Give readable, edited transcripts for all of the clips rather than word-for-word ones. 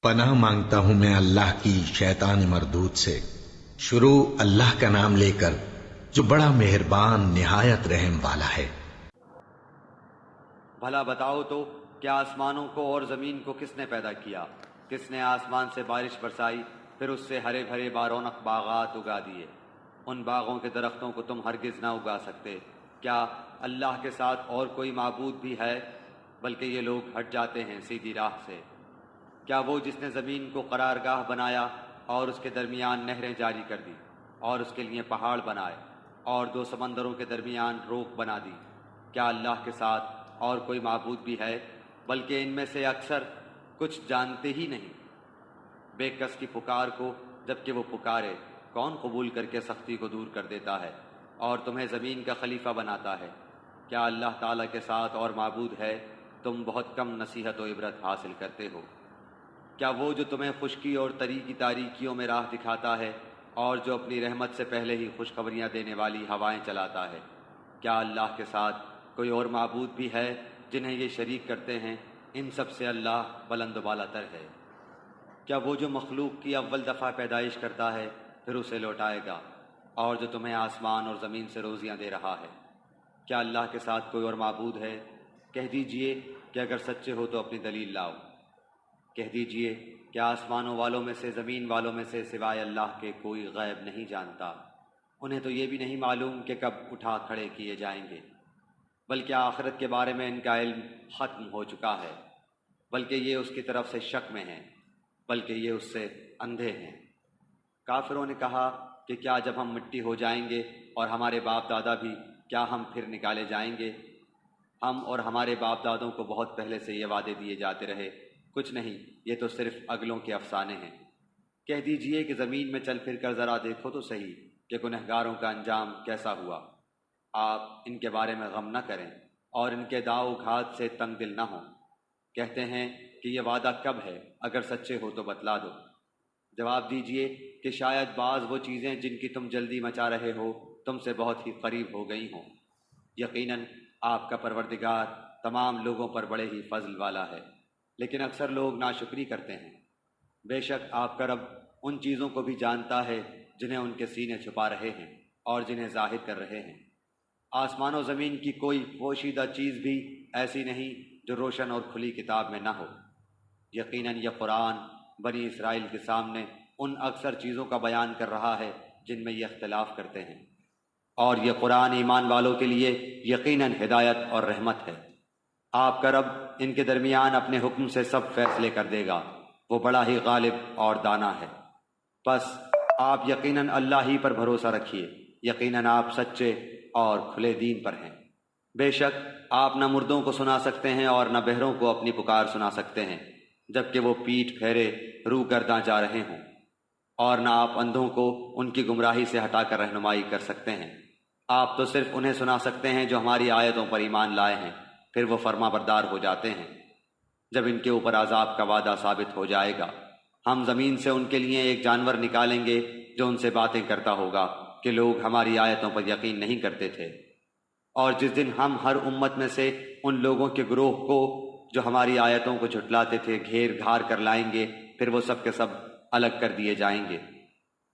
پناہ مانگتا ہوں میں اللہ کی شیطان مردود سے۔ شروع اللہ کا نام لے کر جو بڑا مہربان نہایت رحم والا ہے۔ بھلا بتاؤ تو کیا آسمانوں کو اور زمین کو کس نے پیدا کیا؟ کس نے آسمان سے بارش برسائی، پھر اس سے ہرے بھرے بارونق باغات اگا دیے؟ ان باغوں کے درختوں کو تم ہرگز نہ اگا سکتے۔ کیا اللہ کے ساتھ اور کوئی معبود بھی ہے؟ بلکہ یہ لوگ ہٹ جاتے ہیں سیدھی راہ سے۔ کیا وہ جس نے زمین کو قرارگاہ بنایا اور اس کے درمیان نہریں جاری کر دی، اور اس کے لیے پہاڑ بنائے اور دو سمندروں کے درمیان روک بنا دی؟ کیا اللہ کے ساتھ اور کوئی معبود بھی ہے؟ بلکہ ان میں سے اکثر کچھ جانتے ہی نہیں۔ بے کس کی پکار کو جبکہ وہ پکارے کون قبول کر کے سختی کو دور کر دیتا ہے اور تمہیں زمین کا خلیفہ بناتا ہے؟ کیا اللہ تعالیٰ کے ساتھ اور معبود ہے؟ تم بہت کم نصیحت و عبرت حاصل کرتے ہو۔ کیا وہ جو تمہیں خشکی اور تری کی تاریکیوں میں راہ دکھاتا ہے اور جو اپنی رحمت سے پہلے ہی خوشخبریاں دینے والی ہوائیں چلاتا ہے؟ کیا اللہ کے ساتھ کوئی اور معبود بھی ہے جنہیں یہ شریک کرتے ہیں؟ ان سب سے اللہ بلند و بالا تر ہے۔ کیا وہ جو مخلوق کی اول دفعہ پیدائش کرتا ہے پھر اسے لوٹائے گا، اور جو تمہیں آسمان اور زمین سے روزیاں دے رہا ہے؟ کیا اللہ کے ساتھ کوئی اور معبود ہے؟ کہہ دیجئے کہ اگر سچے ہو تو اپنی دلیل لاؤ۔ کہہ دیجئے کہ آسمانوں والوں میں سے زمین والوں میں سے سوائے اللہ کے کوئی غیب نہیں جانتا۔ انہیں تو یہ بھی نہیں معلوم کہ کب اٹھا کھڑے کیے جائیں گے، بلکہ آخرت کے بارے میں ان کا علم ختم ہو چکا ہے، بلکہ یہ اس کی طرف سے شک میں ہیں، بلکہ یہ اس سے اندھے ہیں۔ کافروں نے کہا کہ کیا جب ہم مٹی ہو جائیں گے اور ہمارے باپ دادا بھی، کیا ہم پھر نکالے جائیں گے؟ ہم اور ہمارے باپ دادوں کو بہت پہلے سے یہ وعدے دیے جاتے رہے، کچھ نہیں، یہ تو صرف اگلوں کے افسانے ہیں۔ کہہ دیجئے کہ زمین میں چل پھر کر ذرا دیکھو تو صحیح کہ گنہگاروں کا انجام کیسا ہوا۔ آپ ان کے بارے میں غم نہ کریں اور ان کے داؤ گھات سے تنگ دل نہ ہوں۔ کہتے ہیں کہ یہ وعدہ کب ہے؟ اگر سچے ہو تو بتلا دو۔ جواب دیجئے کہ شاید بعض وہ چیزیں جن کی تم جلدی مچا رہے ہو تم سے بہت ہی قریب ہو گئی ہوں۔ یقیناً آپ کا پروردگار تمام لوگوں پر بڑے ہی فضل والا ہے، لیکن اکثر لوگ ناشکری کرتے ہیں۔ بے شک آپ کا رب ان چیزوں کو بھی جانتا ہے جنہیں ان کے سینے چھپا رہے ہیں اور جنہیں ظاہر کر رہے ہیں۔ آسمان و زمین کی کوئی پوشیدہ چیز بھی ایسی نہیں جو روشن اور کھلی کتاب میں نہ ہو۔ یقیناً یہ قرآن بنی اسرائیل کے سامنے ان اکثر چیزوں کا بیان کر رہا ہے جن میں یہ اختلاف کرتے ہیں، اور یہ قرآن ایمان والوں کے لیے یقیناً ہدایت اور رحمت ہے۔ آپ کا رب ان کے درمیان اپنے حکم سے سب فیصلے کر دے گا، وہ بڑا ہی غالب اور دانا ہے۔ بس آپ یقیناً اللہ ہی پر بھروسہ رکھیے، یقیناً آپ سچے اور کھلے دین پر ہیں۔ بے شک آپ نہ مردوں کو سنا سکتے ہیں اور نہ بہروں کو اپنی پکار سنا سکتے ہیں جبکہ وہ پیٹھ پھیرے رو گرداں جا رہے ہوں، اور نہ آپ اندھوں کو ان کی گمراہی سے ہٹا کر رہنمائی کر سکتے ہیں۔ آپ تو صرف انہیں سنا سکتے ہیں جو ہماری آیتوں پر ایمان لائے ہیں، پھر وہ فرما بردار ہو جاتے ہیں۔ جب ان کے اوپر عذاب کا وعدہ ثابت ہو جائے گا، ہم زمین سے ان کے لیے ایک جانور نکالیں گے جو ان سے باتیں کرتا ہوگا کہ لوگ ہماری آیتوں پر یقین نہیں کرتے تھے۔ اور جس دن ہم ہر امت میں سے ان لوگوں کے گروہ کو جو ہماری آیتوں کو جھٹلاتے تھے گھیر گھار کر لائیں گے، پھر وہ سب کے سب الگ کر دیے جائیں گے۔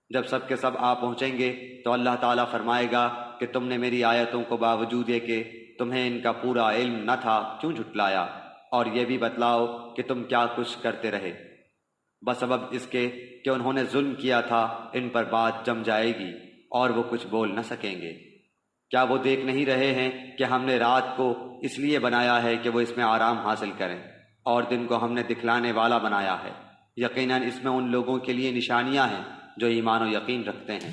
جب سب کے سب آ پہنچیں گے تو اللہ تعالیٰ فرمائے گا کہ تم نے میری آیتوں کو باوجود یہ کہ تمہیں ان کا پورا علم نہ تھا کیوں جھٹلایا، اور یہ بھی بتلاؤ کہ تم کیا کچھ کرتے رہے۔ بسبب اس کے کہ انہوں نے ظلم کیا تھا ان پر بات جم جائے گی اور وہ کچھ بول نہ سکیں گے۔ کیا وہ دیکھ نہیں رہے ہیں کہ ہم نے رات کو اس لیے بنایا ہے کہ وہ اس میں آرام حاصل کریں، اور دن کو ہم نے دکھلانے والا بنایا ہے؟ یقیناً اس میں ان لوگوں کے لیے نشانیاں ہیں جو ایمان و یقین رکھتے ہیں۔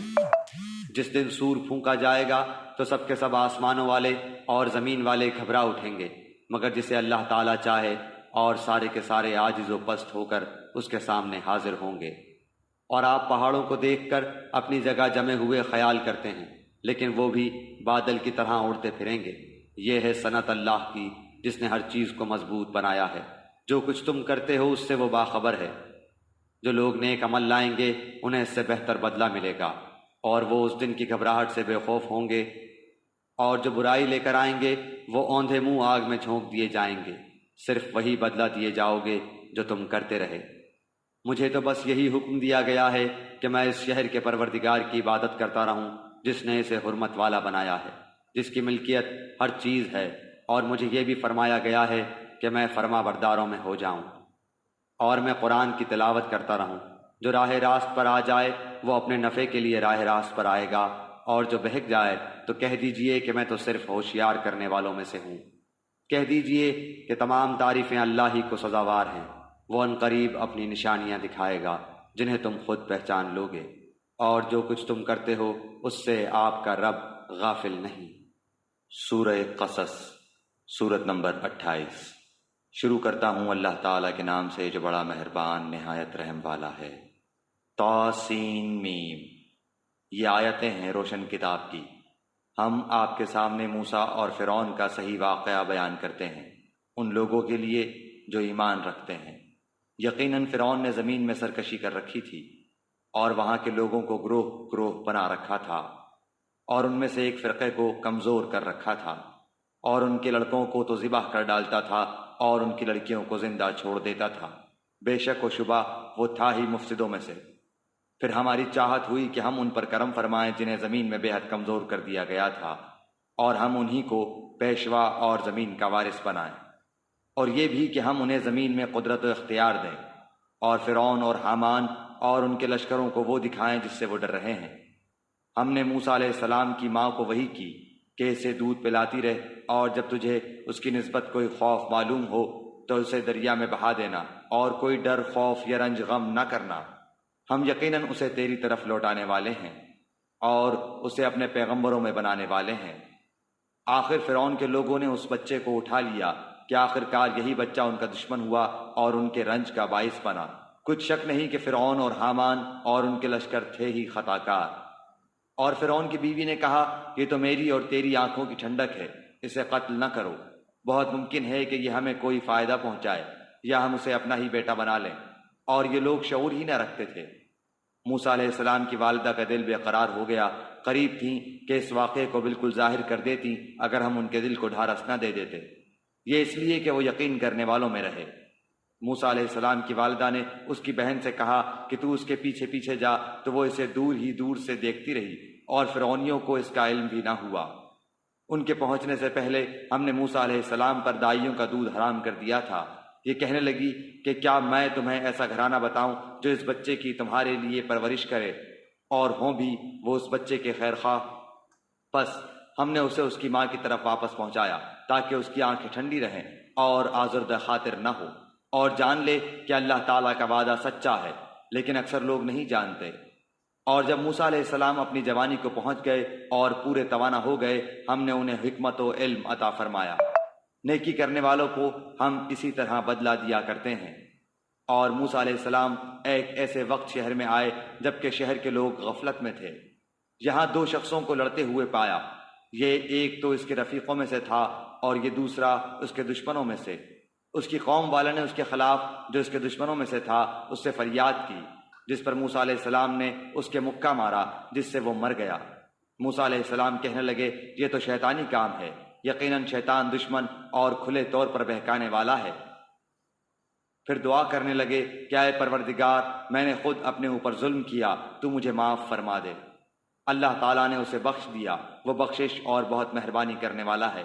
جس دن سور پھونکا جائے گا تو سب کے سب آسمانوں والے اور زمین والے گھبرا اٹھیں گے مگر جسے اللہ تعالیٰ چاہے، اور سارے کے سارے عاجز و پست ہو کر اس کے سامنے حاضر ہوں گے۔ اور آپ پہاڑوں کو دیکھ کر اپنی جگہ جمے ہوئے خیال کرتے ہیں، لیکن وہ بھی بادل کی طرح اڑتے پھریں گے۔ یہ ہے سنت اللہ کی جس نے ہر چیز کو مضبوط بنایا ہے، جو کچھ تم کرتے ہو اس سے وہ باخبر ہے۔ جو لوگ نیک عمل لائیں گے انہیں اس سے بہتر بدلہ ملے گا، اور وہ اس دن کی گھبراہٹ سے بے خوف ہوں گے، اور جو برائی لے کر آئیں گے وہ اوندھے منہ آگ میں جھونک دیے جائیں گے۔ صرف وہی بدلہ دیے جاؤ گے جو تم کرتے رہے۔ مجھے تو بس یہی حکم دیا گیا ہے کہ میں اس شہر کے پروردگار کی عبادت کرتا رہوں جس نے اسے حرمت والا بنایا ہے، جس کی ملکیت ہر چیز ہے، اور مجھے یہ بھی فرمایا گیا ہے کہ میں فرما برداروں میں ہو جاؤں، اور میں قرآن کی تلاوت کرتا رہوں۔ جو راہ راست پر آ جائے وہ اپنے نفع کے لیے راہ راست پر آئے گا، اور جو بہک جائے تو کہہ دیجئے کہ میں تو صرف ہوشیار کرنے والوں میں سے ہوں۔ کہہ دیجئے کہ تمام تعریفیں اللہ ہی کو سزاوار ہیں، وہ عنقریب اپنی نشانیاں دکھائے گا جنہیں تم خود پہچان لوگے، اور جو کچھ تم کرتے ہو اس سے آپ کا رب غافل نہیں۔ سورہ قصص، سورت نمبر 28۔ شروع کرتا ہوں اللہ تعالیٰ کے نام سے جو بڑا مہربان نہایت رحم والا ہے۔ طاسین میم، یہ آیتیں ہیں روشن کتاب کی۔ ہم آپ کے سامنے موسیٰ اور فرعون کا صحیح واقعہ بیان کرتے ہیں ان لوگوں کے لیے جو ایمان رکھتے ہیں۔ یقیناً فرعون نے زمین میں سرکشی کر رکھی تھی اور وہاں کے لوگوں کو گروہ گروہ بنا رکھا تھا، اور ان میں سے ایک فرقے کو کمزور کر رکھا تھا، اور ان کے لڑکوں کو تو ذبح کر ڈالتا تھا اور ان کی لڑکیوں کو زندہ چھوڑ دیتا تھا۔ بے شک و شبہ وہ تھا ہی مفسدوں میں سے۔ پھر ہماری چاہت ہوئی کہ ہم ان پر کرم فرمائیں جنہیں زمین میں بے حد کمزور کر دیا گیا تھا، اور ہم انہی کو پیشوا اور زمین کا وارث بنائیں، اور یہ بھی کہ ہم انہیں زمین میں قدرت و اختیار دیں، اور فرعون اور حامان اور ان کے لشکروں کو وہ دکھائیں جس سے وہ ڈر رہے ہیں۔ ہم نے موسیٰ علیہ السلام کی ماں کو وحی کی کہ اسے دودھ پلاتی رہ، اور جب تجھے اس کی نسبت کوئی خوف معلوم ہو تو اسے دریا میں بہا دینا، اور کوئی ڈر خوف یا رنج غم نہ کرنا، ہم یقیناً اسے تیری طرف لوٹانے والے ہیں اور اسے اپنے پیغمبروں میں بنانے والے ہیں۔ آخر فرعون کے لوگوں نے اس بچے کو اٹھا لیا کہ آخرکار یہی بچہ ان کا دشمن ہوا اور ان کے رنج کا باعث بنا۔ کچھ شک نہیں کہ فرعون اور حامان اور ان کے لشکر تھے ہی خطا کار۔ اور فرعون کی بیوی نے کہا، یہ تو میری اور تیری آنکھوں کی ٹھنڈک ہے، اسے قتل نہ کرو، بہت ممکن ہے کہ یہ ہمیں کوئی فائدہ پہنچائے یا ہم اسے اپنا ہی بیٹا بنا لیں۔ اور یہ لوگ شعور ہی نہ رکھتے تھے۔ موسیٰ علیہ السلام کی والدہ کا دل بے قرار ہو گیا، قریب تھیں کہ اس واقعے کو بالکل ظاہر کر دیتی اگر ہم ان کے دل کو ڈھارس نہ دے دیتے، یہ اس لیے کہ وہ یقین کرنے والوں میں رہے۔ موسیٰ علیہ السلام کی والدہ نے اس کی بہن سے کہا کہ تو اس کے پیچھے پیچھے جا، تو وہ اسے دور ہی دور سے دیکھتی رہی، اور فرعونیوں کو اس کا علم بھی نہ ہوا۔ ان کے پہنچنے سے پہلے ہم نے موسیٰ علیہ السلام پر دائیوں کا دودھ حرام کر دیا تھا۔ یہ کہنے لگی کہ کیا میں تمہیں ایسا گھرانہ بتاؤں جو اس بچے کی تمہارے لیے پرورش کرے، اور ہوں بھی وہ اس بچے کے خیر خواہ؟ پس ہم نے اسے اس کی ماں کی طرف واپس پہنچایا تاکہ اس کی آنکھیں ٹھنڈی رہیں اور آزردہ خاطر نہ ہو، اور جان لے کہ اللہ تعالیٰ کا وعدہ سچا ہے، لیکن اکثر لوگ نہیں جانتے۔ اور جب موسیٰ علیہ السلام اپنی جوانی کو پہنچ گئے اور پورے توانا ہو گئے، ہم نے انہیں حکمت و علم عطا فرمایا۔ نیکی کرنے والوں کو ہم اسی طرح بدلہ دیا کرتے ہیں۔ اور موسیٰ علیہ السلام ایک ایسے وقت شہر میں آئے جبکہ شہر کے لوگ غفلت میں تھے۔ یہاں دو شخصوں کو لڑتے ہوئے پایا، یہ ایک تو اس کے رفیقوں میں سے تھا اور یہ دوسرا اس کے دشمنوں میں سے۔ اس کی قوم والے نے اس کے خلاف جو اس کے دشمنوں میں سے تھا اس سے فریاد کی، جس پر موسیٰ علیہ السلام نے اس کے مکہ مارا جس سے وہ مر گیا۔ موسیٰ علیہ السلام کہنے لگے، یہ تو شیطانی کام ہے، یقیناً شیطان دشمن اور کھلے طور پر بہکانے والا ہے۔ پھر دعا کرنے لگے کہ اے پروردگار، میں نے خود اپنے اوپر ظلم کیا، تو مجھے معاف فرما دے۔ اللہ تعالیٰ نے اسے بخش دیا، وہ بخشش اور بہت مہربانی کرنے والا ہے۔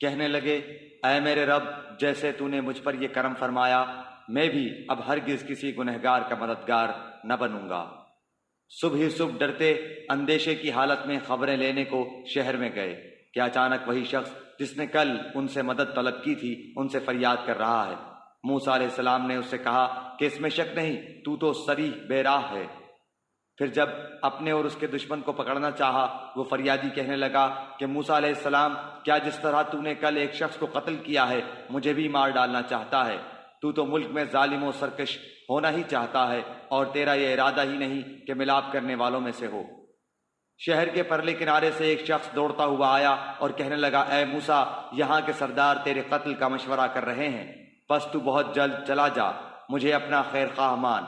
کہنے لگے، اے میرے رب، جیسے تو نے مجھ پر یہ کرم فرمایا، میں بھی اب ہرگز کسی گنہگار کا مددگار نہ بنوں گا۔ صبح ہی صبح ڈرتے اندیشے کی حالت میں خبریں لینے کو شہر میں گئے کہ اچانک وہی شخص جس نے کل ان سے مدد طلب کی تھی ان سے فریاد کر رہا ہے۔ موسیٰ علیہ السلام نے اس سے کہا کہ اس میں شک نہیں، تو صریح بے راہ ہے۔ پھر جب اپنے اور اس کے دشمن کو پکڑنا چاہا، وہ فریادی کہنے لگا کہ موسیٰ علیہ السلام، کیا جس طرح تو نے کل ایک شخص کو قتل کیا ہے مجھے بھی مار ڈالنا چاہتا ہے؟ تو ملک میں ظالم و سرکش ہونا ہی چاہتا ہے، اور تیرا یہ ارادہ ہی نہیں کہ ملاپ کرنے والوں میں سے ہو۔ شہر کے پرلے کنارے سے ایک شخص دوڑتا ہوا آیا اور کہنے لگا، اے موسیٰ، یہاں کے سردار تیرے قتل کا مشورہ کر رہے ہیں، پس تو بہت جلد چلا جا، مجھے اپنا خیر خواہ مان۔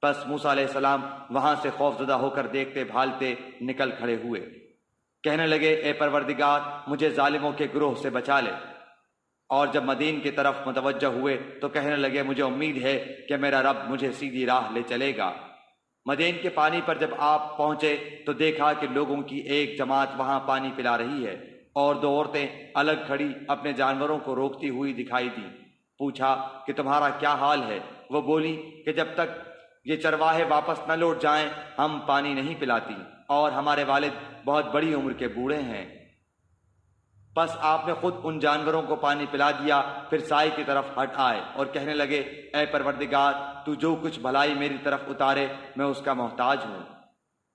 پس موسیٰ علیہ السلام وہاں سے خوف زدہ ہو کر دیکھتے بھالتے نکل کھڑے ہوئے، کہنے لگے، اے پروردگار، مجھے ظالموں کے گروہ سے بچا لے۔ اور جب مدین کی طرف متوجہ ہوئے تو کہنے لگے مجھے امید ہے کہ میرا رب مجھے سیدھی راہ لے چلے گا۔ مدین کے پانی پر جب آپ پہنچے تو دیکھا کہ لوگوں کی ایک جماعت وہاں پانی پلا رہی ہے اور دو عورتیں الگ کھڑی اپنے جانوروں کو روکتی ہوئی دکھائی دیں۔ پوچھا کہ تمہارا کیا حال ہے؟ وہ بولی کہ جب تک یہ چرواہے واپس نہ لوٹ جائیں ہم پانی نہیں پلاتی، اور ہمارے والد بہت بڑی عمر کے بوڑھے ہیں۔ پس آپ نے خود ان جانوروں کو پانی پلا دیا، پھر سائے کی طرف ہٹ آئے اور کہنے لگے اے پروردگار، تو جو کچھ بھلائی میری طرف اتارے میں اس کا محتاج ہوں۔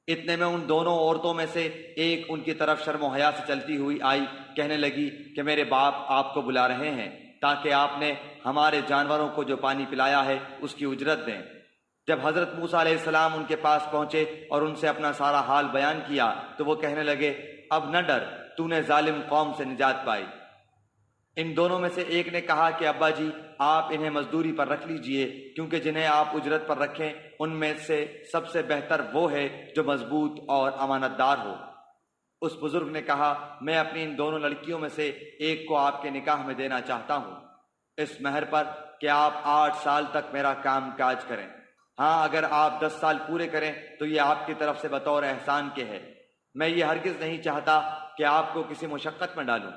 اتنے میں ان دونوں عورتوں میں سے ایک ان کی طرف شرم و حیا سے چلتی ہوئی آئی، کہنے لگی کہ میرے باپ آپ کو بلا رہے ہیں تاکہ آپ نے ہمارے جانوروں کو جو پانی پلایا ہے اس کی اجرت دیں۔ جب حضرت موسیٰ علیہ السلام ان کے پاس پہنچے اور ان سے اپنا سارا حال بیان کیا تو وہ کہنے لگے اب نہ ڈر، تو نے ظالم قوم سے نجات پائی۔ ان دونوں میں سے ایک نے کہا کہ ابا جی آپ انہیں مزدوری پر رکھ لیجئے، کیونکہ جنہیں آپ اجرت پر رکھیں ان میں سے سب سے بہتر وہ ہے جو مضبوط اور امانت دار ہو۔ اس بزرگ نے کہا میں اپنی ان دونوں لڑکیوں میں سے ایک کو آپ کے نکاح میں دینا چاہتا ہوں، اس مہر پر کہ آپ 8 سال تک میرا کام کاج کریں۔ ہاں اگر آپ 10 سال پورے کریں تو یہ آپ کی طرف سے بطور احسان کے ہے، میں یہ ہرگز نہیں چاہتا کہ آپ کو کسی مشقت میں ڈالوں۔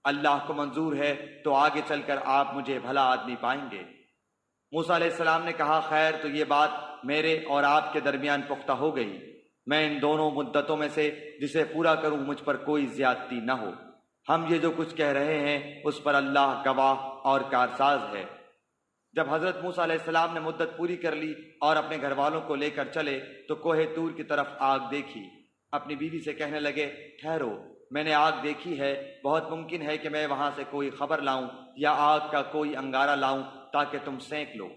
اللہ کو منظور ہے تو آگے چل کر آپ مجھے بھلا آدمی پائیں گے۔ موسیٰ علیہ السلام نے کہا خیر تو یہ بات میرے اور آپ کے درمیان پختہ ہو گئی، میں ان دونوں مدتوں میں سے جسے پورا کروں مجھ پر کوئی زیادتی نہ ہو۔ ہم یہ جو کچھ کہہ رہے ہیں اس پر اللہ گواہ اور کارساز ہے۔ جب حضرت موسیٰ علیہ السلام نے مدت پوری کر لی اور اپنے گھر والوں کو لے کر چلے تو کوہ طور کی طرف آگ دیکھی۔ اپنی بیوی سے کہنے لگے ٹھہرو، میں نے آگ دیکھی ہے، بہت ممکن ہے کہ میں وہاں سے کوئی خبر لاؤں یا آگ کا کوئی انگارہ لاؤں تاکہ تم سینک لو۔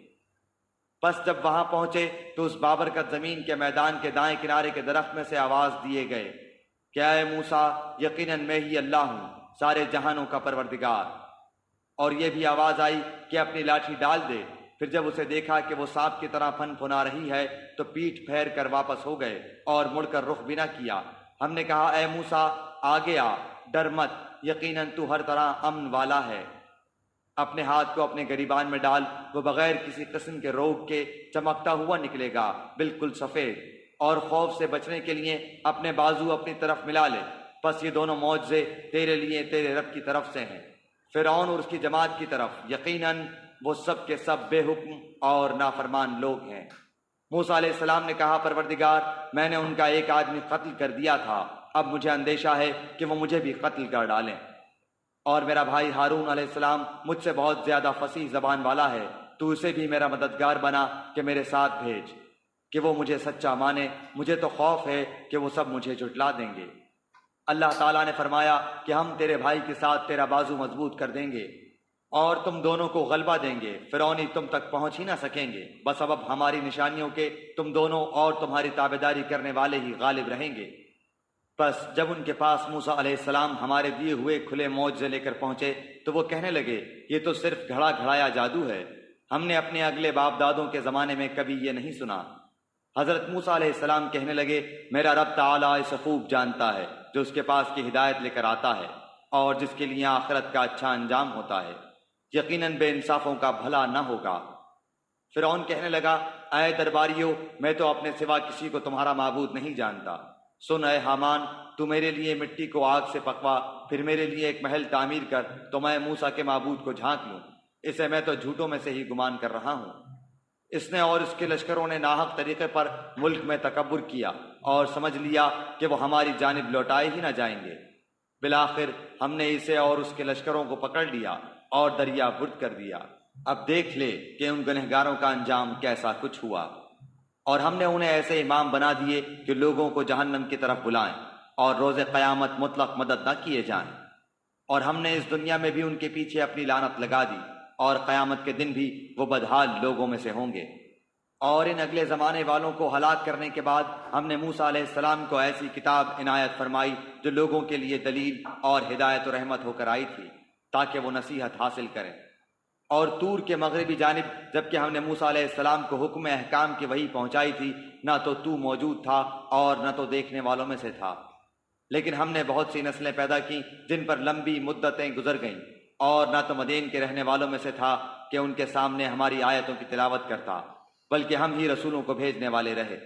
پس جب وہاں پہنچے تو اس بابرکت زمین کے میدان کے دائیں کنارے کے درخت میں سے آواز دیے گئے کہ اے موسیٰ یقیناً میں ہی اللہ ہوں، سارے جہانوں کا پروردگار۔ اور یہ بھی آواز آئی کہ اپنی لاٹھی ڈال دے۔ پھر جب اسے دیکھا کہ وہ سانپ کی طرح پھن پھنا رہی ہے تو پیٹھ پھیر کر واپس ہو گئے اور مڑ کر رخ بھی نہ کیا۔ ہم نے کہا اے موسیٰ آگے آ، ڈر مت، یقیناً تو ہر طرح امن والا ہے۔ اپنے ہاتھ کو اپنے گریبان میں ڈال، وہ بغیر کسی قسم کے روگ کے چمکتا ہوا نکلے گا، بالکل سفید، اور خوف سے بچنے کے لیے اپنے بازو اپنی طرف ملا لے۔ پس یہ دونوں معجزے تیرے لیے تیرے رب کی طرف سے ہیں۔ فرعون اور اس کی جماعت کی طرف یقیناً وہ سب کے سب بے حکم اور نافرمان لوگ ہیں۔ موسیٰ علیہ السلام نے کہا پروردگار میں نے ان کا ایک آدمی قتل کر دیا تھا، اب مجھے اندیشہ ہے کہ وہ مجھے بھی قتل کر ڈالیں، اور میرا بھائی ہارون علیہ السلام مجھ سے بہت زیادہ فصیح زبان والا ہے، تو اسے بھی میرا مددگار بنا کہ میرے ساتھ بھیج کہ وہ مجھے سچا مانے، مجھے تو خوف ہے کہ وہ سب مجھے جھٹلا دیں گے۔ اللہ تعالیٰ نے فرمایا کہ ہم تیرے بھائی کے ساتھ تیرا بازو مضبوط کر دیں گے اور تم دونوں کو غلبہ دیں گے، فرعونی تم تک پہنچ ہی نہ سکیں گے، بس اب ہماری نشانیوں کے تم دونوں اور تمہاری تابعداری کرنے والے ہی غالب رہیں گے۔ پس جب ان کے پاس موسیٰ علیہ السلام ہمارے دیے ہوئے کھلے معجزے لے کر پہنچے تو وہ کہنے لگے یہ تو صرف گھڑا گھڑایا جادو ہے، ہم نے اپنے اگلے باپ دادوں کے زمانے میں کبھی یہ نہیں سنا۔ حضرت موسیٰ علیہ السلام کہنے لگے میرا رب تعالیٰ اسے خوب جانتا ہے جو اس کے پاس کی ہدایت لے کر آتا ہے اور جس کے لیے آخرت کا اچھا انجام ہوتا ہے، یقیناً بے انصافوں کا بھلا نہ ہوگا۔ فرعون کہنے لگا اے درباریو میں تو اپنے سوا کسی کو تمہارا معبود نہیں جانتا، سن اے حامان تو میرے لیے مٹی کو آگ سے پکوا، پھر میرے لیے ایک محل تعمیر کر تو میں موسیٰ کے معبود کو جھانک لوں، اسے میں تو جھوٹوں میں سے ہی گمان کر رہا ہوں۔ اس نے اور اس کے لشکروں نے ناحق طریقے پر ملک میں تکبر کیا اور سمجھ لیا کہ وہ ہماری جانب لوٹائے ہی نہ جائیں گے۔ بالآخر ہم نے اسے اور اس کے لشکروں کو پکڑ لیا اور دریا برد کر دیا۔ اب دیکھ لے کہ ان گنہگاروں کا انجام کیسا کچھ ہوا۔ اور ہم نے انہیں ایسے امام بنا دیے کہ لوگوں کو جہنم کی طرف بلائیں اور روز قیامت مطلق مدد نہ کیے جائیں، اور ہم نے اس دنیا میں بھی ان کے پیچھے اپنی لعنت لگا دی اور قیامت کے دن بھی وہ بدحال لوگوں میں سے ہوں گے۔ اور ان اگلے زمانے والوں کو ہلاک کرنے کے بعد ہم نے موسیٰ علیہ السلام کو ایسی کتاب عنایت فرمائی جو لوگوں کے لیے دلیل اور ہدایت و رحمت ہو کر آئی تھی تاکہ وہ نصیحت حاصل کریں۔ اور طور کے مغربی جانب جبکہ ہم نے موسیٰ علیہ السلام کو حکم احکام کی وحی پہنچائی تھی، نہ تو موجود تھا اور نہ تو دیکھنے والوں میں سے تھا، لیکن ہم نے بہت سی نسلیں پیدا کی جن پر لمبی مدتیں گزر گئیں، اور نہ تو مدین کے رہنے والوں میں سے تھا کہ ان کے سامنے ہماری آیتوں کی تلاوت کرتا، بلکہ ہم ہی رسولوں کو بھیجنے والے رہے۔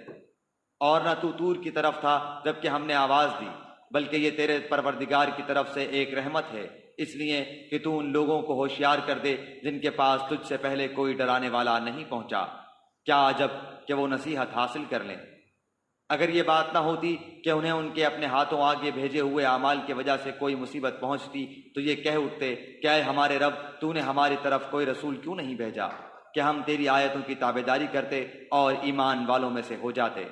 اور نہ تو طور کی طرف تھا جبکہ ہم نے آواز دی، بلکہ یہ تیرے پروردگار کی طرف سے ایک رحمت ہے، اس لیے کہ تو ان لوگوں کو ہوشیار کر دے جن کے پاس تجھ سے پہلے کوئی ڈرانے والا نہیں پہنچا۔ کیا عجب کہ وہ نصیحت حاصل کر لیں۔ اگر یہ بات نہ ہوتی کہ انہیں ان کے اپنے ہاتھوں آگے بھیجے ہوئے اعمال کی وجہ سے کوئی مصیبت پہنچتی تو یہ کہہ اٹھتے کہ اے ہمارے رب، تو نے ہماری طرف کوئی رسول کیوں نہیں بھیجا کہ ہم تیری آیتوں کی تابعداری کرتے اور ایمان والوں میں سے ہو جاتے۔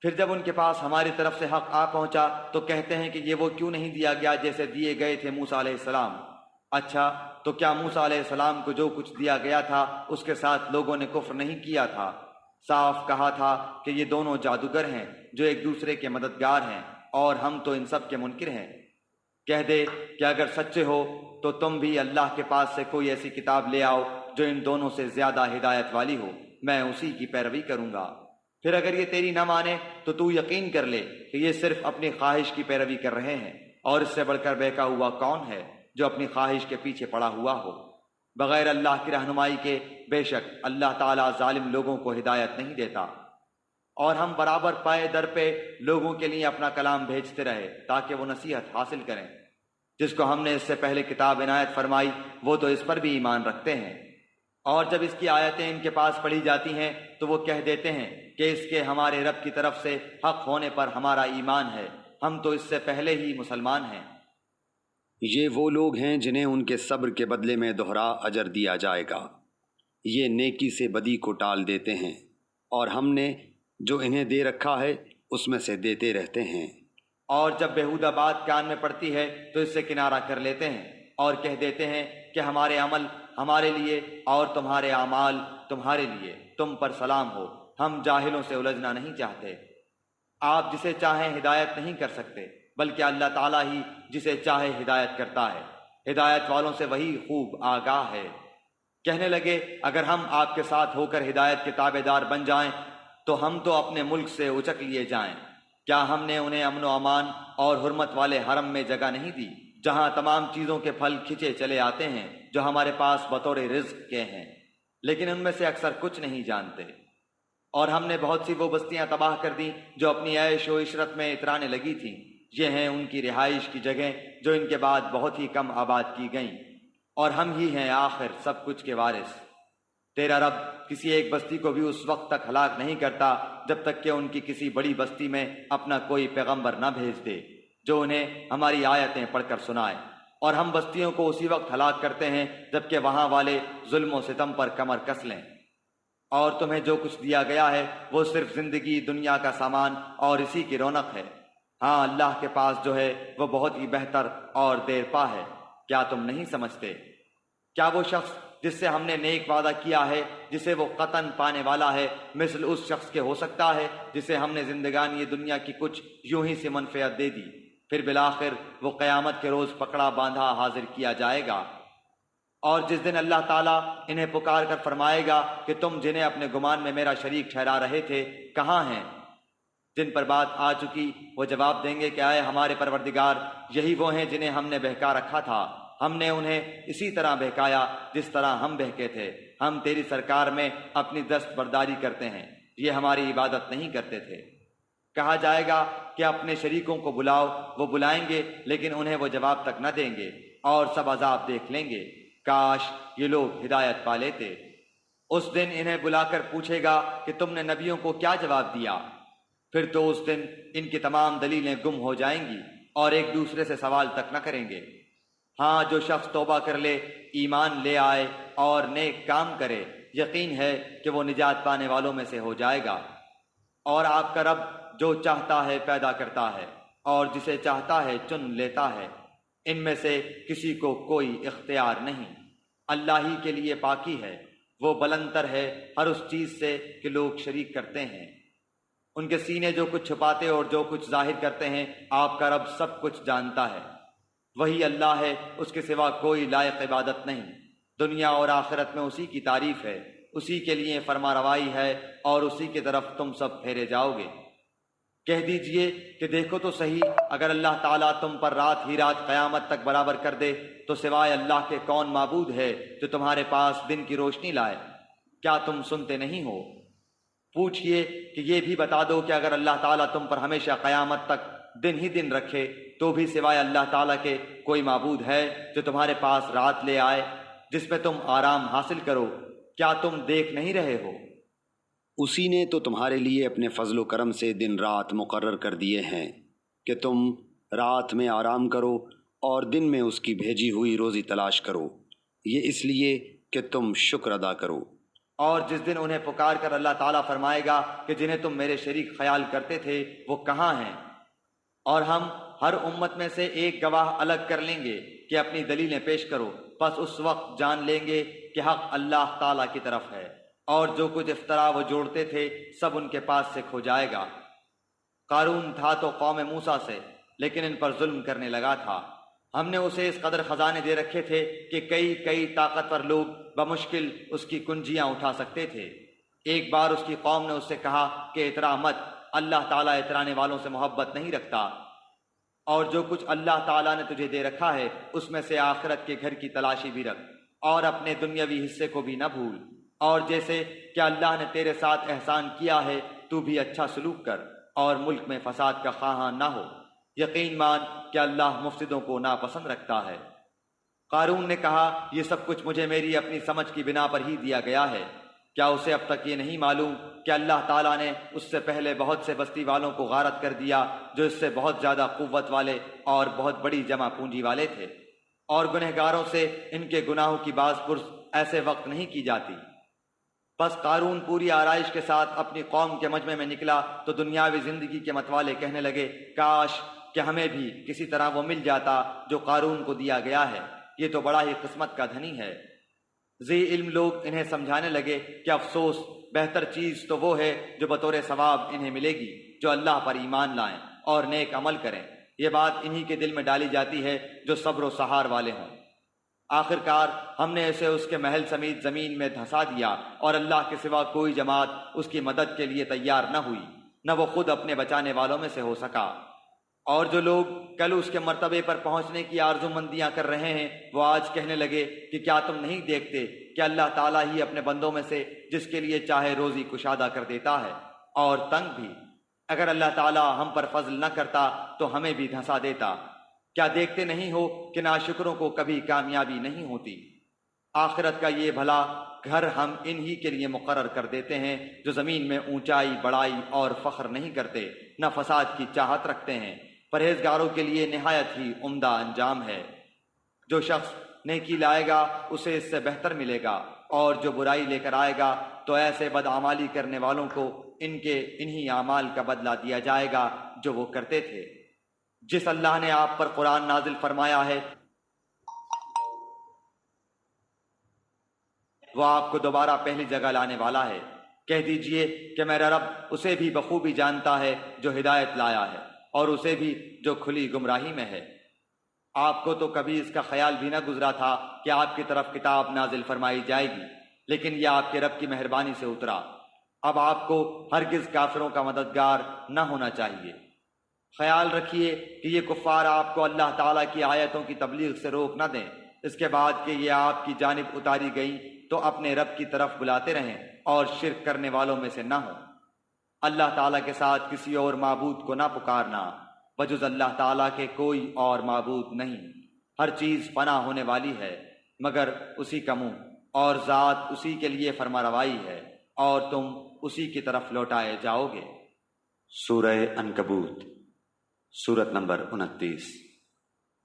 پھر جب ان کے پاس ہماری طرف سے حق آ پہنچا تو کہتے ہیں کہ یہ وہ کیوں نہیں دیا گیا جیسے دیے گئے تھے موسیٰ علیہ السلام۔ اچھا تو کیا موسیٰ علیہ السلام کو جو کچھ دیا گیا تھا اس کے ساتھ لوگوں نے کفر نہیں کیا تھا؟ صاف کہا تھا کہ یہ دونوں جادوگر ہیں جو ایک دوسرے کے مددگار ہیں، اور ہم تو ان سب کے منکر ہیں۔ کہہ دے کہ اگر سچے ہو تو تم بھی اللہ کے پاس سے کوئی ایسی کتاب لے آؤ جو ان دونوں سے زیادہ ہدایت والی ہو، میں اسی کی پیروی کروں گا۔ پھر اگر یہ تیری نہ مانے تو یقین کر لے کہ یہ صرف اپنی خواہش کی پیروی کر رہے ہیں، اور اس سے بڑھ کر بہکا ہوا کون ہے جو اپنی خواہش کے پیچھے پڑا ہوا ہو بغیر اللہ کی رہنمائی کے۔ بے شک اللہ تعالیٰ ظالم لوگوں کو ہدایت نہیں دیتا۔ اور ہم برابر پائے در پہ لوگوں کے لیے اپنا کلام بھیجتے رہے تاکہ وہ نصیحت حاصل کریں۔ جس کو ہم نے اس سے پہلے کتاب عنایت فرمائی وہ تو اس پر بھی ایمان رکھتے ہیں، اور جب اس کی آیتیں ان کے پاس پڑھی جاتی ہیں تو وہ کہہ دیتے ہیں کہ اس کے ہمارے رب کی طرف سے حق ہونے پر ہمارا ایمان ہے، ہم تو اس سے پہلے ہی مسلمان ہیں۔ یہ وہ لوگ ہیں جنہیں ان کے صبر کے بدلے میں دوہرا اجر دیا جائے گا۔ یہ نیکی سے بدی کو ٹال دیتے ہیں، اور ہم نے جو انہیں دے رکھا ہے اس میں سے دیتے رہتے ہیں۔ اور جب بےہودہ بات کان میں پڑتی ہے تو اس سے کنارہ کر لیتے ہیں اور کہہ دیتے ہیں کہ ہمارے عمل ہمارے لیے اور تمہارے اعمال تمہارے لیے، تم پر سلام ہو، ہم جاہلوں سے الجھنا نہیں چاہتے۔ آپ جسے چاہیں ہدایت نہیں کر سکتے، بلکہ اللہ تعالیٰ ہی جسے چاہے ہدایت کرتا ہے، ہدایت والوں سے وہی خوب آگاہ ہے۔ کہنے لگے اگر ہم آپ کے ساتھ ہو کر ہدایت کے تابع دار بن جائیں تو ہم تو اپنے ملک سے اچک لیے جائیں۔ کیا ہم نے انہیں امن و امان اور حرمت والے حرم میں جگہ نہیں دی جہاں تمام چیزوں کے پھل کھچے چلے آتے ہیں جو ہمارے پاس بطور رزق کے ہیں، لیکن ان میں سے اکثر کچھ نہیں جانتے۔ اور ہم نے بہت سی وہ بستیاں تباہ کر دیں جو اپنی عیش و عشرت میں اترانے لگی تھیں، یہ ہیں ان کی رہائش کی جگہیں جو ان کے بعد بہت ہی کم آباد کی گئیں، اور ہم ہی ہیں آخر سب کچھ کے وارث۔ تیرا رب کسی ایک بستی کو بھی اس وقت تک ہلاک نہیں کرتا جب تک کہ ان کی کسی بڑی بستی میں اپنا کوئی پیغمبر نہ بھیج دے جو انہیں ہماری آیتیں پڑھ کر سنائے، اور ہم بستیوں کو اسی وقت ہلاک کرتے ہیں جبکہ وہاں والے ظلم و ستم پر کمر کس لیں۔ اور تمہیں جو کچھ دیا گیا ہے وہ صرف زندگی دنیا کا سامان اور اسی کی رونق ہے، ہاں اللہ کے پاس جو ہے وہ بہت ہی بہتر اور دیر پا ہے۔ کیا تم نہیں سمجھتے؟ کیا وہ شخص جس سے ہم نے نیک وعدہ کیا ہے جسے وہ قطعاً پانے والا ہے مثل اس شخص کے ہو سکتا ہے جسے ہم نے زندگانی دنیا کی کچھ یوں ہی سے منفعت دے دی، پھر بالآخر وہ قیامت کے روز پکڑا باندھا حاضر کیا جائے گا؟ اور جس دن اللہ تعالیٰ انہیں پکار کر فرمائے گا کہ تم جنہیں اپنے گمان میں میرا شریک ٹھہرا رہے تھے کہاں ہیں؟ جن پر بات آ چکی وہ جواب دیں گے کہ اے ہمارے پروردگار، یہی وہ ہیں جنہیں ہم نے بہکا رکھا تھا، ہم نے انہیں اسی طرح بہکایا جس طرح ہم بہکے تھے، ہم تیری سرکار میں اپنی دستبرداری کرتے ہیں، یہ ہماری عبادت نہیں کرتے تھے۔ کہا جائے گا کہ اپنے شریکوں کو بلاؤ، وہ بلائیں گے لیکن انہیں وہ جواب تک نہ دیں گے، اور سب عذاب دیکھ لیں گے، کاش یہ لوگ ہدایت پا لیتے۔ اس دن انہیں بلا کر پوچھے گا کہ تم نے نبیوں کو کیا جواب دیا؟ پھر تو اس دن ان کی تمام دلیلیں گم ہو جائیں گی اور ایک دوسرے سے سوال تک نہ کریں گے۔ ہاں جو شخص توبہ کر لے، ایمان لے آئے اور نیک کام کرے، یقین ہے کہ وہ نجات پانے والوں میں سے ہو جائے گا۔ اور آپ کا رب جو چاہتا ہے پیدا کرتا ہے اور جسے چاہتا ہے چن لیتا ہے، ان میں سے کسی کو کوئی اختیار نہیں، اللہ ہی کے لیے پاکی ہے، وہ بلندتر ہے ہر اس چیز سے کہ لوگ شریک کرتے ہیں۔ ان کے سینے جو کچھ چھپاتے اور جو کچھ ظاہر کرتے ہیں آپ کا رب سب کچھ جانتا ہے۔ وہی اللہ ہے، اس کے سوا کوئی لائق عبادت نہیں، دنیا اور آخرت میں اسی کی تعریف ہے، اسی کے لیے فرما روائی ہے اور اسی کی طرف تم سب پھیرے جاؤ گے۔ کہہ دیجئے کہ دیکھو تو صحیح، اگر اللہ تعالیٰ تم پر رات ہی رات قیامت تک برابر کر دے تو سوائے اللہ کے کون معبود ہے جو تمہارے پاس دن کی روشنی لائے؟ کیا تم سنتے نہیں ہو؟ پوچھئے کہ یہ بھی بتا دو کہ اگر اللہ تعالیٰ تم پر ہمیشہ قیامت تک دن ہی دن رکھے تو بھی سوائے اللہ تعالیٰ کے کوئی معبود ہے جو تمہارے پاس رات لے آئے جس پہ تم آرام حاصل کرو؟ کیا تم دیکھ نہیں رہے ہو؟ اسی نے تو تمہارے لیے اپنے فضل و کرم سے دن رات مقرر کر دیے ہیں کہ تم رات میں آرام کرو اور دن میں اس کی بھیجی ہوئی روزی تلاش کرو، یہ اس لیے کہ تم شکر ادا کرو۔ اور جس دن انہیں پکار کر اللہ تعالیٰ فرمائے گا کہ جنہیں تم میرے شریک خیال کرتے تھے وہ کہاں ہیں، اور ہم ہر امت میں سے ایک گواہ الگ کر لیں گے کہ اپنی دلیلیں پیش کرو، پس اس وقت جان لیں گے کہ حق اللہ تعالیٰ کی طرف ہے، اور جو کچھ افطرا وہ جوڑتے تھے سب ان کے پاس سے کھو جائے گا۔ قارون تھا تو قوم موسیٰ سے، لیکن ان پر ظلم کرنے لگا تھا۔ ہم نے اسے اس قدر خزانے دے رکھے تھے کہ کئی طاقتور لوگ بمشکل اس کی کنجیاں اٹھا سکتے تھے۔ ایک بار اس کی قوم نے اس سے کہا کہ اترا مت، اللہ تعالیٰ اترانے والوں سے محبت نہیں رکھتا، اور جو کچھ اللہ تعالیٰ نے تجھے دے رکھا ہے اس میں سے آخرت کے گھر کی تلاشی بھی رکھ، اور اپنے دنیاوی حصے کو بھی نہ بھول، اور جیسے کہ اللہ نے تیرے ساتھ احسان کیا ہے تو بھی اچھا سلوک کر، اور ملک میں فساد کا خواہاں نہ ہو، یقین مان کہ اللہ مفسدوں کو ناپسند رکھتا ہے۔ قارون نے کہا یہ سب کچھ مجھے میری اپنی سمجھ کی بنا پر ہی دیا گیا ہے، کیا اسے اب تک یہ نہیں معلوم کہ اللہ تعالیٰ نے اس سے پہلے بہت سے بستی والوں کو غارت کر دیا جو اس سے بہت زیادہ قوت والے اور بہت بڑی جمع پونجی والے تھے، اور گنہگاروں سے ان کے گناہوں کی باز پرس ایسے وقت نہیں کی جاتی۔ پس قارون پوری آرائش کے ساتھ اپنی قوم کے مجمع میں نکلا تو دنیاوی زندگی کے متوالے کہنے لگے کاش کہ ہمیں بھی کسی طرح وہ مل جاتا جو قارون کو دیا گیا ہے، یہ تو بڑا ہی قسمت کا دھنی ہے۔ ذی علم لوگ انہیں سمجھانے لگے کہ افسوس، بہتر چیز تو وہ ہے جو بطور ثواب انہیں ملے گی جو اللہ پر ایمان لائیں اور نیک عمل کریں، یہ بات انہی کے دل میں ڈالی جاتی ہے جو صبر و سہار والے ہوں۔ آخر کار ہم نے اسے اس کے محل سمیت زمین میں دھسا دیا، اور اللہ کے سوا کوئی جماعت اس کی مدد کے لیے تیار نہ ہوئی، نہ وہ خود اپنے بچانے والوں میں سے ہو سکا۔ اور جو لوگ کل اس کے مرتبے پر پہنچنے کی آرزو مندیاں کر رہے ہیں وہ آج کہنے لگے کہ کیا تم نہیں دیکھتے کہ اللہ تعالیٰ ہی اپنے بندوں میں سے جس کے لیے چاہے روزی کشادہ کر دیتا ہے اور تنگ بھی، اگر اللہ تعالیٰ ہم پر فضل نہ کرتا تو ہمیں بھی دھنسا دیتا۔ کیا دیکھتے نہیں ہو کہ ناشکروں کو کبھی کامیابی نہیں ہوتی؟ آخرت کا یہ بھلا گھر ہم انہی کے لیے مقرر کر دیتے ہیں جو زمین میں اونچائی بڑائی اور فخر نہیں کرتے، نہ فساد کی چاہت رکھتے ہیں، پرہیزگاروں کے لیے نہایت ہی عمدہ انجام ہے۔ جو شخص نیکی لائے گا اسے اس سے بہتر ملے گا، اور جو برائی لے کر آئے گا تو ایسے بدعمالی کرنے والوں کو انہی اعمال کا بدلہ دیا جائے گا جو وہ کرتے تھے۔ جس اللہ نے آپ پر قرآن نازل فرمایا ہے وہ آپ کو دوبارہ پہلی جگہ لانے والا ہے۔ کہہ دیجئے کہ میرا رب اسے بھی بخوبی جانتا ہے جو ہدایت لایا ہے، اور اسے بھی جو کھلی گمراہی میں ہے۔ آپ کو تو کبھی اس کا خیال بھی نہ گزرا تھا کہ آپ کی طرف کتاب نازل فرمائی جائے گی، لیکن یہ آپ کے رب کی مہربانی سے اترا۔ اب آپ کو ہرگز کافروں کا مددگار نہ ہونا چاہیے۔ خیال رکھیے کہ یہ کفار آپ کو اللہ تعالیٰ کی آیتوں کی تبلیغ سے روک نہ دیں، اس کے بعد کہ یہ آپ کی جانب اتاری گئیں تو اپنے رب کی طرف بلاتے رہیں اور شرک کرنے والوں میں سے نہ ہوں۔ اللہ تعالیٰ کے ساتھ کسی اور معبود کو نہ پکارنا، بجز اللہ تعالیٰ کے کوئی اور معبود نہیں۔ ہر چیز فنا ہونے والی ہے مگر اسی کا منہ، اور ذات اسی کے لیے فرما روائی ہے، اور تم اسی کی طرف لوٹائے جاؤ گے۔ سورہ عنکبوت، سورت نمبر 29۔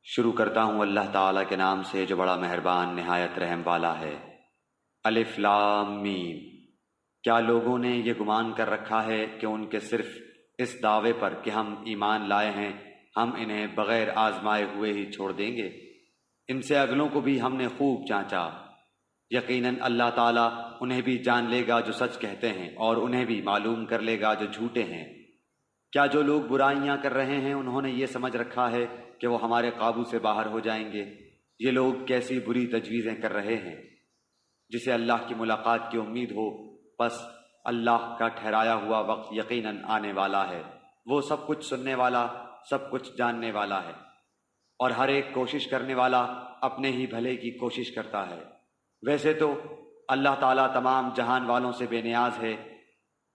شروع کرتا ہوں اللہ تعالیٰ کے نام سے جو بڑا مہربان نہایت رحم والا ہے۔ الف لام میم۔ کیا لوگوں نے یہ گمان کر رکھا ہے کہ ان کے صرف اس دعوے پر کہ ہم ایمان لائے ہیں ہم انہیں بغیر آزمائے ہوئے ہی چھوڑ دیں گے؟ ان سے اگلوں کو بھی ہم نے خوب جانچا، یقیناً اللہ تعالیٰ انہیں بھی جان لے گا جو سچ کہتے ہیں، اور انہیں بھی معلوم کر لے گا جو جھوٹے ہیں۔ کیا جو لوگ برائیاں کر رہے ہیں انہوں نے یہ سمجھ رکھا ہے کہ وہ ہمارے قابو سے باہر ہو جائیں گے؟ یہ لوگ کیسی بری تجویزیں کر رہے ہیں۔ جسے اللہ کی ملاقات کی امید ہو، پس اللہ کا ٹھہرایا ہوا وقت یقیناً آنے والا ہے۔ وہ سب کچھ سننے والا، سب کچھ جاننے والا ہے، اور ہر ایک کوشش کرنے والا اپنے ہی بھلے کی کوشش کرتا ہے۔ ویسے تو اللہ تعالیٰ تمام جہان والوں سے بے نیاز ہے،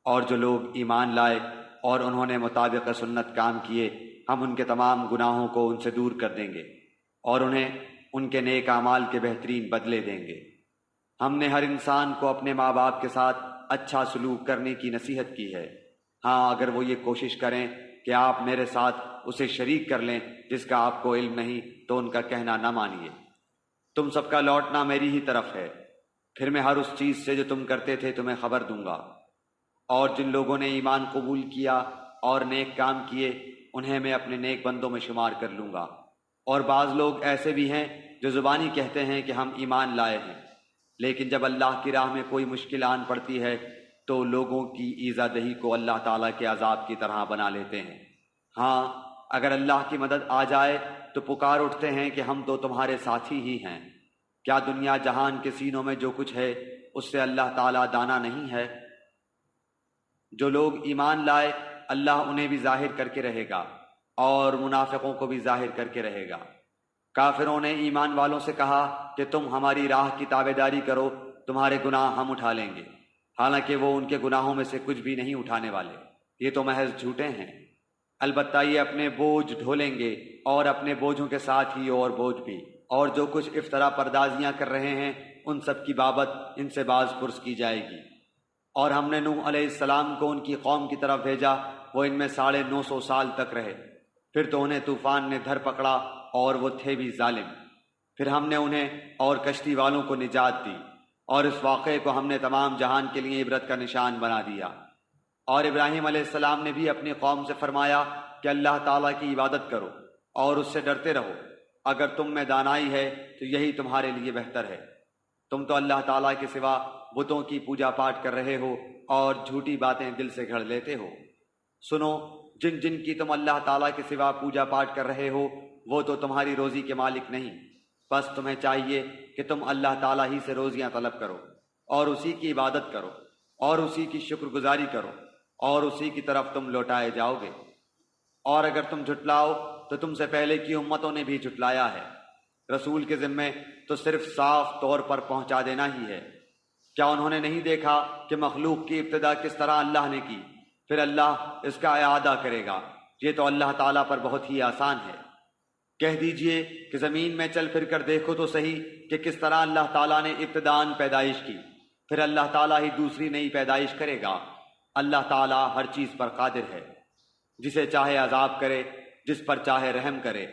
اور جو لوگ ایمان لائے اور انہوں نے مطابق سنت کام کیے، ہم ان کے تمام گناہوں کو ان سے دور کر دیں گے اور انہیں ان کے نیک اعمال کے بہترین بدلے دیں گے۔ ہم نے ہر انسان کو اپنے ماں باپ کے ساتھ اچھا سلوک کرنے کی نصیحت کی ہے، ہاں اگر وہ یہ کوشش کریں کہ آپ میرے ساتھ اسے شریک کر لیں جس کا آپ کو علم نہیں تو ان کا کہنا نہ مانیے۔ تم سب کا لوٹنا میری ہی طرف ہے، پھر میں ہر اس چیز سے جو تم کرتے تھے تمہیں خبر دوں گا، اور جن لوگوں نے ایمان قبول کیا اور نیک کام کیے انہیں میں اپنے نیک بندوں میں شمار کر لوں گا۔ اور بعض لوگ ایسے بھی ہیں جو زبانی کہتے ہیں کہ ہم ایمان لائے ہیں، لیکن جب اللہ کی راہ میں کوئی مشکل آن پڑتی ہے تو لوگوں کی ایذا دہی کو اللہ تعالیٰ کے عذاب کی طرح بنا لیتے ہیں۔ ہاں اگر اللہ کی مدد آ جائے تو پکار اٹھتے ہیں کہ ہم تو تمہارے ساتھی ہی ہیں۔ کیا دنیا جہان کے سینوں میں جو کچھ ہے اس سے اللہ تعالیٰ دانا نہیں ہے؟ جو لوگ ایمان لائے اللہ انہیں بھی ظاہر کر کے رہے گا اور منافقوں کو بھی ظاہر کر کے رہے گا۔ کافروں نے ایمان والوں سے کہا کہ تم ہماری راہ کی تابعداری کرو، تمہارے گناہ ہم اٹھا لیں گے، حالانکہ وہ ان کے گناہوں میں سے کچھ بھی نہیں اٹھانے والے، یہ تو محض جھوٹے ہیں۔ البتہ یہ اپنے بوجھ ڈھولیں گے اور اپنے بوجھوں کے ساتھ ہی اور بوجھ بھی، اور جو کچھ افطرا پردازیاں کر رہے ہیں ان سب کی بابت ان سے باز پرس کی جائے گی۔ اور ہم نے نوح علیہ السلام کو ان کی قوم کی طرف بھیجا، وہ ان میں 950 سال تک رہے، پھر تو انہیں طوفان نے دھر پکڑا اور وہ تھے بھی ظالم، پھر ہم نے انہیں اور کشتی والوں کو نجات دی، اور اس واقعے کو ہم نے تمام جہان کے لیے عبرت کا نشان بنا دیا۔ اور ابراہیم علیہ السلام نے بھی اپنی قوم سے فرمایا کہ اللہ تعالیٰ کی عبادت کرو اور اس سے ڈرتے رہو، اگر تم میں دانائی ہے تو یہی تمہارے لیے بہتر ہے۔ تم تو اللہ تعالیٰ کے سوا بتوں کی پوجا پاٹ کر رہے ہو اور جھوٹی باتیں دل سے گھڑ لیتے ہو۔ سنو، جن جن کی تم اللہ تعالیٰ کے سوا پوجا پاٹ کر رہے ہو وہ تو تمہاری روزی کے مالک نہیں، بس تمہیں چاہیے کہ تم اللہ تعالیٰ ہی سے روزیاں طلب کرو اور اسی کی عبادت کرو اور اسی کی شکر گزاری کرو اور اسی کی طرف تم لوٹائے جاؤ گے۔ اور اگر تم جھٹلاؤ تو تم سے پہلے کی امتوں نے بھی جھٹلایا ہے، رسول کے ذمے تو صرف صاف طور پر پہنچا دینا ہی ہے۔ کیا انہوں نے نہیں دیکھا کہ مخلوق کی ابتدا کس طرح اللہ نے کی، پھر اللہ اس کا اعادہ کرے گا؟ یہ تو اللہ تعالیٰ پر بہت ہی آسان ہے۔ کہہ دیجئے کہ زمین میں چل پھر کر دیکھو تو صحیح کہ کس طرح اللہ تعالیٰ نے ابتداءً پیدائش کی، پھر اللہ تعالیٰ ہی دوسری نئی پیدائش کرے گا۔ اللہ تعالیٰ ہر چیز پر قادر ہے، جسے چاہے عذاب کرے، جس پر چاہے رحم کرے،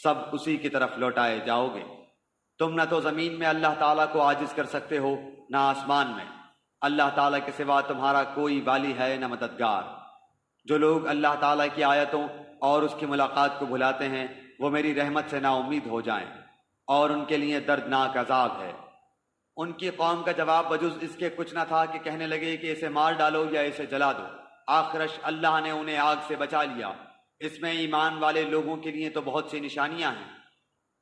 سب اسی کی طرف لوٹائے جاؤ گے۔ تم نہ تو زمین میں اللہ تعالیٰ کو عاجز کر سکتے ہو نہ آسمان میں، اللہ تعالیٰ کے سوا تمہارا کوئی والی ہے نہ مددگار۔ جو لوگ اللہ تعالیٰ کی آیتوں اور اس کی ملاقات کو بھلاتے ہیں وہ میری رحمت سے نا امید ہو جائیں، اور ان کے لیے دردناک عذاب ہے۔ ان کی قوم کا جواب بجز اس کے کچھ نہ تھا کہ کہنے لگے کہ اسے مار ڈالو یا اسے جلا دو، آخرش اللہ نے انہیں آگ سے بچا لیا۔ اس میں ایمان والے لوگوں کے لیے تو بہت سی نشانیاں ہیں۔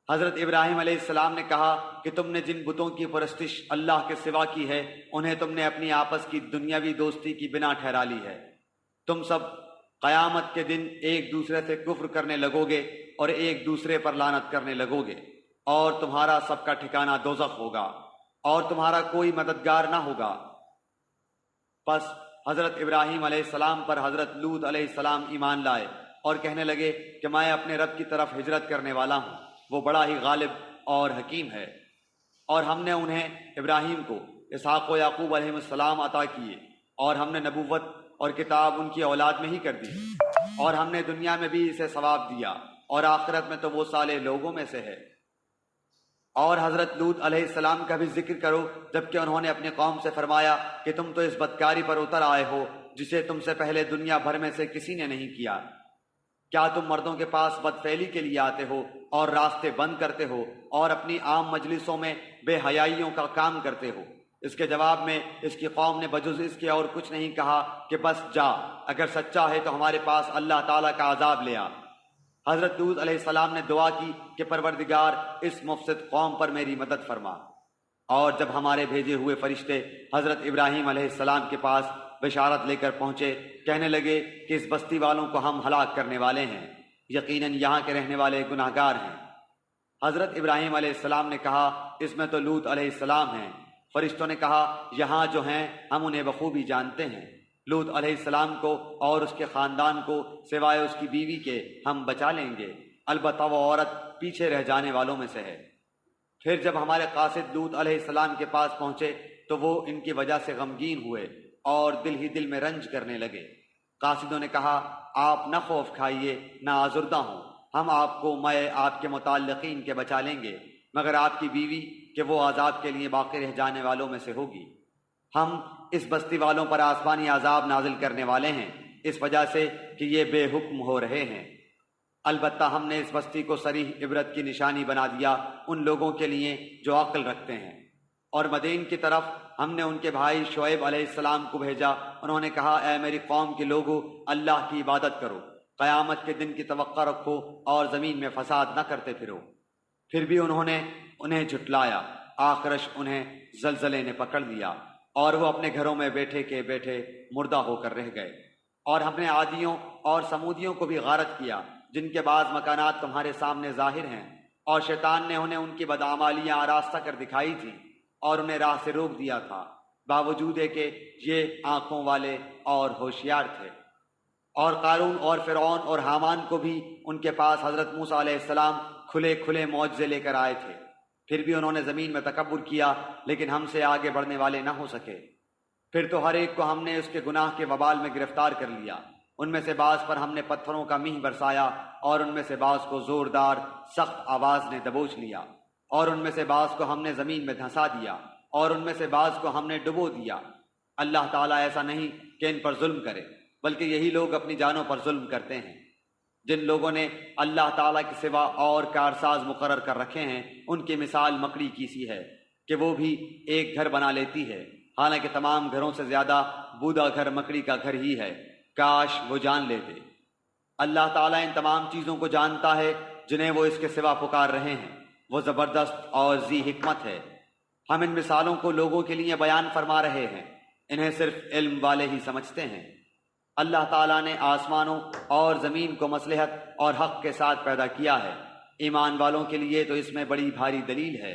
حضرت ابراہیم علیہ السلام نے کہا کہ تم نے جن بتوں کی پرستش اللہ کے سوا کی ہے انہیں تم نے اپنی آپس کی دنیاوی دوستی کی بنا ٹھہرا لی ہے۔ تم سب قیامت کے دن ایک دوسرے سے کفر کرنے لگو گے اور ایک دوسرے پر لعنت کرنے لگو گے، اور تمہارا سب کا ٹھکانہ دوزخ ہوگا اور تمہارا کوئی مددگار نہ ہوگا۔ پس حضرت ابراہیم علیہ السلام پر حضرت لوط علیہ السلام ایمان لائے اور کہنے لگے کہ میں اپنے رب کی طرف ہجرت کرنے والا ہوں، وہ بڑا ہی غالب اور حکیم ہے۔ اور ہم نے انہیں ابراہیم کو اسحاق و یعقوب علیہ السلام عطا کیے، اور ہم نے نبوت اور کتاب ان کی اولاد میں ہی کر دی، اور ہم نے دنیا میں بھی اسے ثواب دیا اور آخرت میں تو وہ صالح لوگوں میں سے ہے۔ اور حضرت لوط علیہ السلام کا بھی ذکر کرو، جبکہ انہوں نے اپنی قوم سے فرمایا کہ تم تو اس بدکاری پر اتر آئے ہو جسے تم سے پہلے دنیا بھر میں سے کسی نے نہیں کیا۔ کیا تم مردوں کے پاس بدفعلی کے لیے آتے ہو اور راستے بند کرتے ہو اور اپنی عام مجلسوں میں بے حیائیوں کا کام کرتے ہو؟ اس کے جواب میں اس کی قوم نے بجز اس کے اور کچھ نہیں کہا کہ بس جا، اگر سچا ہے تو ہمارے پاس اللہ تعالیٰ کا عذاب لے آ۔ حضرت لوط علیہ السلام نے دعا کی کہ پروردگار اس مفسد قوم پر میری مدد فرما۔ اور جب ہمارے بھیجے ہوئے فرشتے حضرت ابراہیم علیہ السلام کے پاس بشارت لے کر پہنچے، کہنے لگے کہ اس بستی والوں کو ہم ہلاک کرنے والے ہیں، یقیناً یہاں کے رہنے والے گناہگار ہیں۔ حضرت ابراہیم علیہ السلام نے کہا اس میں تو لوط علیہ السلام ہیں۔ فرشتوں نے کہا یہاں جو ہیں ہم انہیں بخوبی جانتے ہیں، لوط علیہ السلام کو اور اس کے خاندان کو سوائے اس کی بیوی کے ہم بچا لیں گے، البتہ وہ عورت پیچھے رہ جانے والوں میں سے ہے۔ پھر جب ہمارے قاصد لوط علیہ السلام کے پاس پہنچے تو وہ ان کی وجہ سے غمگین ہوئے اور دل ہی دل میں رنج کرنے لگے۔ قاصدوں نے کہا آپ نہ خوف کھائیے نہ آزردہ ہوں، ہم آپ کو میں آپ کے متعلقین کے بچا لیں گے، مگر آپ کی بیوی کہ وہ عذاب کے لیے باقی رہ جانے والوں میں سے ہوگی۔ ہم اس بستی والوں پر آسمانی عذاب نازل کرنے والے ہیں اس وجہ سے کہ یہ بے حکم ہو رہے ہیں، البتہ ہم نے اس بستی کو صریح عبرت کی نشانی بنا دیا ان لوگوں کے لیے جو عقل رکھتے ہیں۔ اور مدین کی طرف ہم نے ان کے بھائی شعیب علیہ السلام کو بھیجا، انہوں نے کہا اے میری قوم کے لوگو، اللہ کی عبادت کرو، قیامت کے دن کی توقع رکھو اور زمین میں فساد نہ کرتے پھرو۔ پھر بھی انہوں نے انہیں جھٹلایا، آخرش انہیں زلزلے نے پکڑ لیا اور وہ اپنے گھروں میں بیٹھے کے بیٹھے مردہ ہو کر رہ گئے۔ اور ہم نے عادیوں اور سمودیوں کو بھی غارت کیا جن کے بعض مکانات تمہارے سامنے ظاہر ہیں، اور شیطان نے انہیں ان کی بدعمالیاں آراستہ کر دکھائی تھی اور انہیں راہ سے روک دیا تھا، باوجود ہے کہ یہ آنکھوں والے اور ہوشیار تھے۔ اور قارون اور فرعون اور حامان کو بھی ان کے پاس حضرت موسیٰ علیہ السلام کھلے کھلے معجزے لے کر آئے تھے، پھر بھی انہوں نے زمین میں تکبر کیا لیکن ہم سے آگے بڑھنے والے نہ ہو سکے۔ پھر تو ہر ایک کو ہم نے اس کے گناہ کے وبال میں گرفتار کر لیا، ان میں سے بعض پر ہم نے پتھروں کا میہ برسایا اور ان میں سے بعض کو زوردار سخت آواز نے دبوچ لیا، اور ان میں سے بعض کو ہم نے زمین میں دھنسا دیا اور ان میں سے بعض کو ہم نے ڈبو دیا۔ اللہ تعالیٰ ایسا نہیں کہ ان پر ظلم کرے، بلکہ یہی لوگ اپنی جانوں پر ظلم کرتے ہیں۔ جن لوگوں نے اللہ تعالیٰ کے سوا اور کارساز مقرر کر رکھے ہیں ان کی مثال مکڑی کی سی ہے کہ وہ بھی ایک گھر بنا لیتی ہے، حالانکہ تمام گھروں سے زیادہ بودا گھر مکڑی کا گھر ہی ہے، کاش وہ جان لیتے۔ اللہ تعالیٰ ان تمام چیزوں کو جانتا ہے جنہیں وہ اس کے سوا پکار رہے ہیں، وہ زبردست اور ذی حکمت ہے۔ ہم ان مثالوں کو لوگوں کے لیے بیان فرما رہے ہیں، انہیں صرف علم والے ہی سمجھتے ہیں۔ اللہ تعالیٰ نے آسمانوں اور زمین کو مصلحت اور حق کے ساتھ پیدا کیا ہے، ایمان والوں کے لیے تو اس میں بڑی بھاری دلیل ہے۔